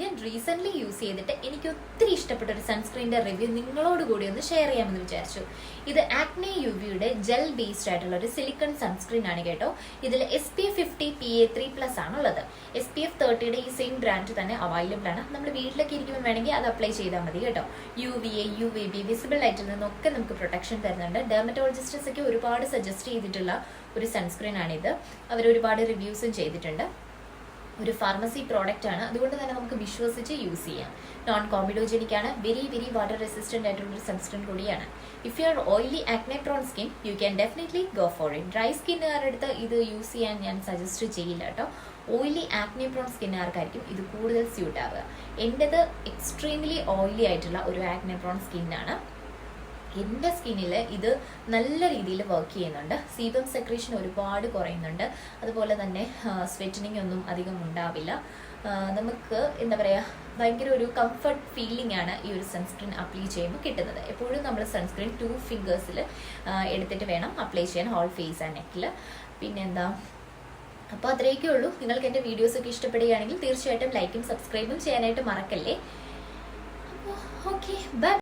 ഞാൻ recently use ചെയ്തിട്ട് എനിക്ക് ഒത്തിരി ഇഷ്ടപ്പെട്ട ഒരു സൺസ്ക്രീനിൻ്റെ റിവ്യൂ നിങ്ങളോട് കൂടി ഒന്ന് ഷെയർ ചെയ്യാമെന്ന് വിചാരിച്ചു. ഇത് ആക്നെ യുവിയുടെ ജെൽ ബേസ്ഡ് ആയിട്ടുള്ള ഒരു സിലിക്കൺ സൺസ്ക്രീൻ ആണ് കേട്ടോ. ഇതിൽ SPF 50 PA3+ ആണുള്ളത്. SPF 30യുടെ ഈ സെയിം ബ്രാൻഡ് തന്നെ അവൈലബിൾ ആണ്. നമ്മൾ വീട്ടിലൊക്കെ ഇരിക്കുമ്പോൾ വേണമെങ്കിൽ അത് അപ്ലൈ ചെയ്താൽ മതി കേട്ടോ. UVA UVB വിസിബിൾ ലൈറ്റിൽ നിന്നൊക്കെ നമുക്ക് പ്രൊട്ടക്ഷൻ തരുന്നുണ്ട്. ഡെർമറ്റോളജിസ്റ്റസ് ഒക്കെ ഒരുപാട് സജസ്റ്റ് ചെയ്തിട്ടുള്ള ഒരു സൺസ്ക്രീൻ ആണിത്. അവർ ഒരുപാട് റിവ്യൂസും ചെയ്തിട്ടുണ്ട്. ഒരു ഫാർമസി പ്രോഡക്റ്റ് ആണ്, അതുകൊണ്ട് തന്നെ നമുക്ക് വിശ്വസിച്ച് യൂസ് ചെയ്യാം. നോൺ കോമിഡോജനിക് ആണ്, വെരി വാട്ടർ റെസിസ്റ്റന്റ് ആയിട്ടുള്ള ഒരു സൺസ്ക്രീൻ കൂടിയാണ്. If you are oily acne prone skin you can definitely go for it. Dry സ്കിന്നുകാരുടെ അടുത്ത് ഇത് യൂസ് ചെയ്യാൻ ഞാൻ സജസ്റ്റ് ചെയ്യില്ല കേട്ടോ. ഓയിലി ആക്നെ പ്രോൺ സ്കിന്നുകാർക്കായിരിക്കും ഇത് കൂടുതൽ സ്യൂട്ട് ആവുക. എൻ്റെത് എക്സ്ട്രീംലി ഓയിലി ആയിട്ടുള്ള ഒരു ആക്നെ പ്രോൺ സ്കിന്നാണ്. എൻ്റെ സ്കിന്നിൽ ഇത് നല്ല രീതിയിൽ വർക്ക് ചെയ്യുന്നുണ്ട്. സീബം സെക്രീഷൻ ഒരുപാട് കുറയുന്നുണ്ട്. അതുപോലെ തന്നെ സ്വെറ്റനിങ് ഒന്നും അധികം ഉണ്ടാവില്ല. നമുക്ക് എന്താ പറയുക, ഭയങ്കര ഒരു കംഫർട്ട് ഫീലിംഗ് ആണ് ഈ ഒരു സൺസ്ക്രീൻ അപ്ലൈ ചെയ്യുമ്പോൾ കിട്ടുന്നത്. എപ്പോഴും നമ്മൾ സൺസ്ക്രീൻ 2 ഫിംഗേഴ്സിൽ എടുത്തിട്ട് വേണം അപ്ലൈ ചെയ്യാൻ, ഹോൾ ഫേസ് ആൻഡ് നെക്കിൽ. പിന്നെന്താ, അപ്പോൾ അത്രയൊക്കെ ഉള്ളൂ. നിങ്ങൾക്ക് എൻ്റെ വീഡിയോസൊക്കെ ഇഷ്ടപ്പെടുകയാണെങ്കിൽ തീർച്ചയായിട്ടും ലൈക്കും സബ്സ്ക്രൈബും ചെയ്യാനായിട്ട് മറക്കല്ലേ. അപ്പോൾ ഓക്കെ, ബൈ.